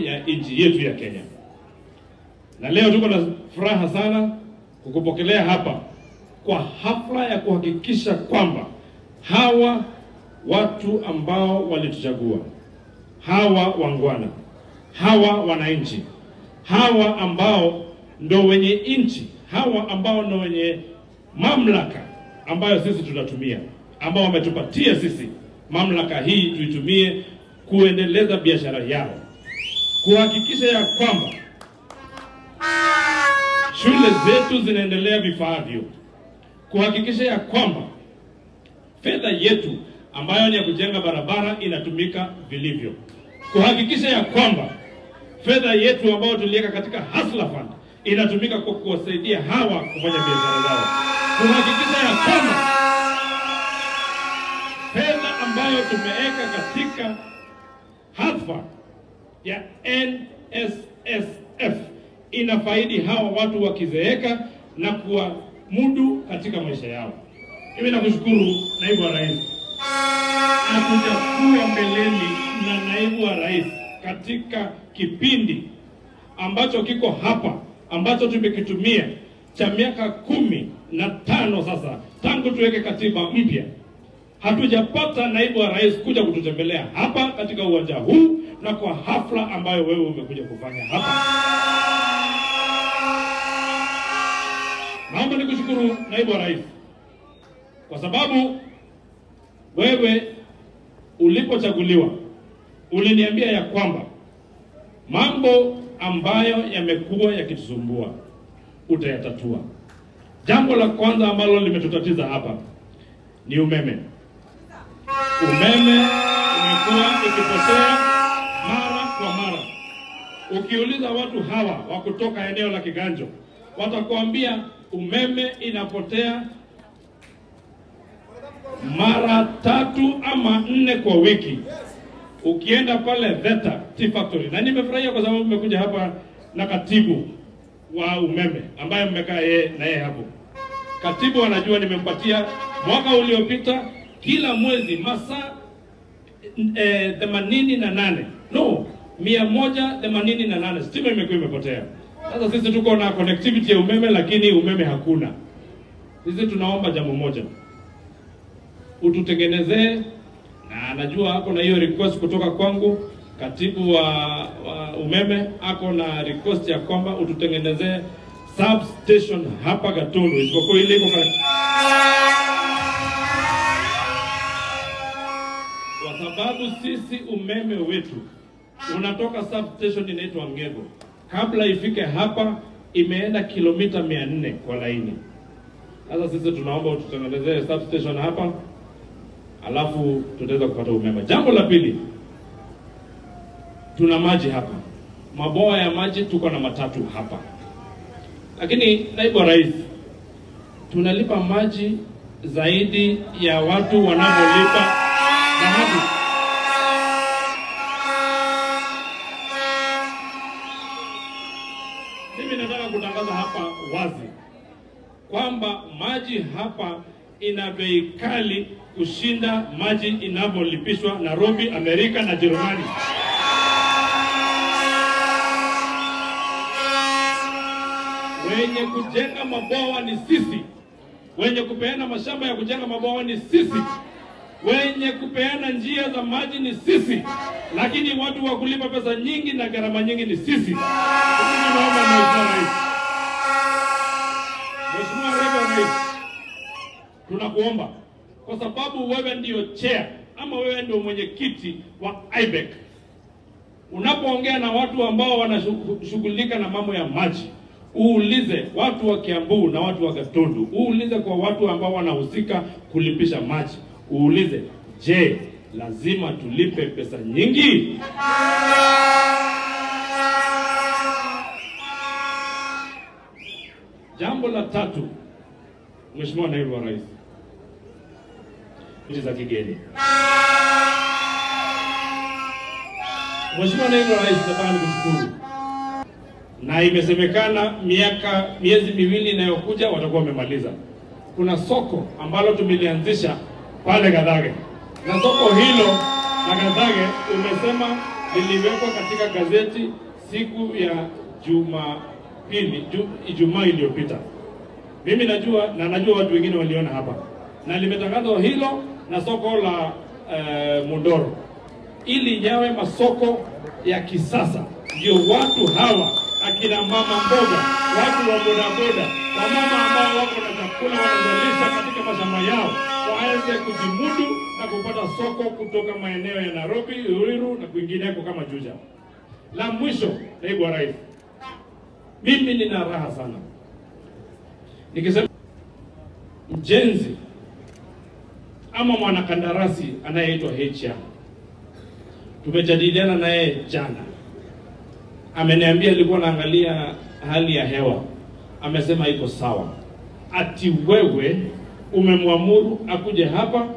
ya nchi yetu ya Kenya. Na leo tuko na furaha sana kukupokelea hapa kwa hafla ya kuhakikisha kwamba hawa watu ambao walituchagua, hawa wangwana, hawa wananchi, hawa ambao ndo wenye nchi, hawa ambao ndo wenye mamlaka ambayo sisi tunatumia, ambao wametupatia sisi mamlaka hii tuitumie kuendeleza biashara yao, kuhakikisha ya kwamba shule zetu zinaendelea vifaavyo, kuhakikisha ya kwamba fedha yetu ambayo ni ya kujenga barabara inatumika vilivyo, kuhakikisha ya kwamba fedha yetu ambayo tuliweka katika Hustler Fund inatumika kwa kuwasaidia hawa kufanya biashara zao, kuhakikisha ya kwamba fedha ambayo tumeweka katika Hustler ya NSSF inafaidi hawa watu wakizeeka na kuwa mudu katika maisha yao. Mimi nakushukuru naibu wa rais. Hatujakuwa mbeleni na naibu wa rais katika kipindi ambacho kiko hapa, ambacho tumekitumia cha miaka 15 sasa tangu tuweke katiba mpya. Hatujapata naibu wa rais kuja kututembelea hapa katika uwanja huu na kwa hafla ambayo wewe umekuja kufanya hapa. Naomba nikushukuru naibu wa rais kwa sababu wewe ulipochaguliwa uliniambia ya kwamba mambo ambayo yamekuwa yakitusumbua utayatatua. Jambo la kwanza ambalo limetutatiza hapa ni umeme. Umeme umekuwa ikipotea mara kwa mara. Ukiuliza watu hawa wa kutoka eneo la Kiganjo, watakuambia umeme inapotea mara 3 ama 4 kwa wiki. Ukienda pale Theta Tea Factory, na nimefurahia kwa sababu mmekuja hapa na katibu wa umeme ambaye mmekaa na yeye hapo. Katibu anajua nimempatia mwaka uliopita kila mwezi masaa 88 188 stima imekuwa imepotea. Sasa sisi tuko na connectivity ya umeme lakini umeme hakuna. Sisi tunaomba jambo moja, ututengenezee, na anajua hapo na hiyo request kutoka kwangu. Katibu wa umeme ako na request ya kwamba ututengenezee substation hapa Gatundu, isipokuwa ile iko kwa sababu sisi umeme wetu unatoka substation inaitwa Ngego. Kabla ifike hapa imeenda kilomita 400 kwa laini. Sasa sisi tunaomba ututengenezee substation hapa, alafu tutaweza kupata umeme. Jambo la pili, tuna maji hapa. Maboa ya maji tuko na matatu hapa. Lakini naibu wa rais, tunalipa maji zaidi ya watu wanaolipa dhahabu. Mimi nataka kutangaza hapa wazi kwamba maji hapa ina bei kali kushinda maji inavyolipishwa Nairobi, Amerika na Jerumani. Wenye kujenga mabwawa ni sisi. Wenye kupeana mashamba ya kujenga mabwawa ni sisi. Wenye kupeana njia za maji ni sisi. Lakini watu wa kulipa pesa nyingi na gharama nyingi ni sisi. Naomba Mheshimiwa Rais, tunakuomba kwa sababu wewe ndio chair ama wewe ndio mwenyekiti wa IBEC. Unapoongea na watu ambao wanashughulika na mambo ya maji, uulize watu wa Kiambu na watu wa Gatundu, uulize kwa watu ambao wanahusika kulipisha maji, uulize, je, lazima tulipe pesa nyingi? Jambo la tatu, Mheshimiwa Naibu wa Rais, nchi za kigeni. Mheshimiwa Naibu wa Rais, nataka nikushukuru. Na imesemekana miezi miwili inayokuja watakuwa wamemaliza. Kuna soko ambalo tumelianzisha pale Gathage. Na soko hilo na Gathage umesema liliwekwa katika gazeti siku ya Ijumaa iliyopita. Mimi najua na najua watu wengine waliona hapa. Na limetangazwa hilo na soko la Mondoro ili yawe masoko ya kisasa. Ndio watu hawa akina mama mboga, watu wa bodaboda, wamama ambao wako na chakula wanazalisha katika mashamba yao waweze kujimudu na kupata soko kutoka maeneo ya Nairobi, Ruiru na kwingineko kama Juja. La mwisho, naibu wa rais, mimi nina raha sana nikisema mjenzi ama mwanakandarasi anayeitwa HR, tumejadiliana naye jana. Ameniambia alikuwa anaangalia hali ya hewa, amesema iko sawa. Ati wewe umemwamuru akuje hapa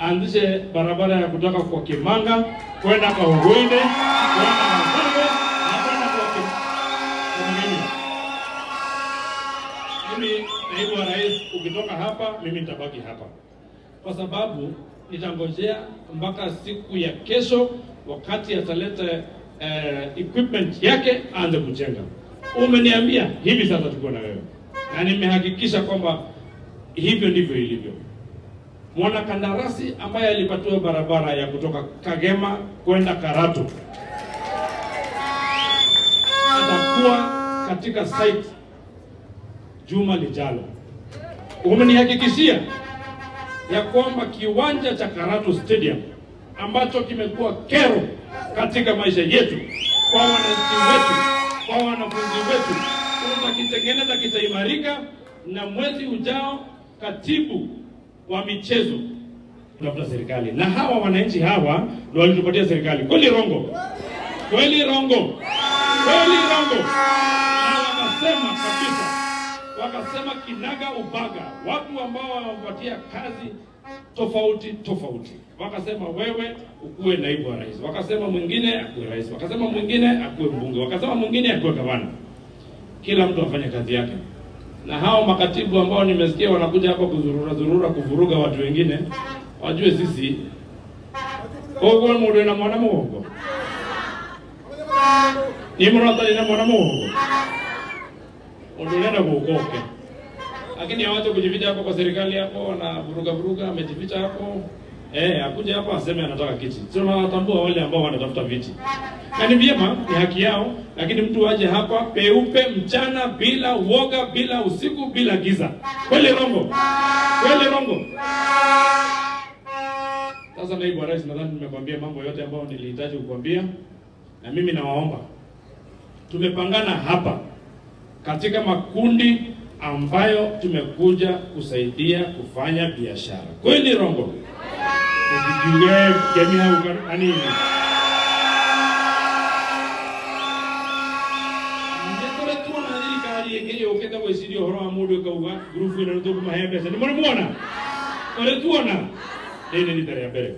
aanzishe barabara ya kutoka kwa Kimanga kwenda kwa Uruinde kwenda Masawe na kwenda kwa Kimanga. Mimi naibu wa rais, ukitoka hapa mimi nitabaki hapa, kwa sababu nitangojea mpaka siku ya kesho wakati ataleta equipment yake aanze kujenga. Umeniambia hivi sasa tuko na wewe, na nimehakikisha kwamba hivyo ndivyo ilivyo. Mwanakandarasi ambaye alipatiwa barabara ya kutoka Kagema kwenda Karatu atakuwa katika site juma lijalo. Umenihakikishia ya kwamba kiwanja cha Karatu Stadium ambacho kimekuwa kero katika maisha yetu, kwa wananchi wetu, kwa wanafunzi wetu, tutakitengeneza, kitaimarika, na mwezi ujao katibu wa michezo tunafuta serikali. Na hawa wananchi hawa ndio walitupatia serikali. Kweli rongo? Kweli rongo? Kweli rongo? Na wakasema kabisa, wakasema kinaga ubaga, watu ambao wanawapatia kazi tofauti. Wakasema wewe ukuwe naibu wa rais, wakasema mwingine akuwe rais, wakasema mwingine akuwe mbunge, wakasema mwingine akuwe gavana. Kila mtu afanye kazi yake. Na hao makatibu ambao nimesikia wanakuja hapa kuzurura kuvuruga watu wengine, wajue sisi ogo mmoja na mwana muongo. Ni mwanatali na mwana muongo. Ndio kuokoke. Lakini hawaje kujificha hapo kwa serikali hapo, na vuruga amejificha hapo. Akuja hapa aseme anataka kiti. Sio wanatambua wale ambao wanatafuta viti. Na ni vyema, ni haki yao, lakini mtu aje hapa peupe mchana bila uoga, bila usiku, bila giza. Kweli rongo? Kweli rongo? Sasa naibu wa rais, nadhani nimekwambia mambo yote ambayo nilihitaji kukwambia, na mimi nawaomba tumepangana hapa katika makundi ambayo tumekuja kusaidia kufanya biashara. Kweli rongo? Ukijuge jamii anini? Ndekore tu na hili kali yake ukenda kwa isidio horo amudu kwa grupu ina ndo mahembe. Ni mbona? Kore tu na. Ndio ni tare ya mbele.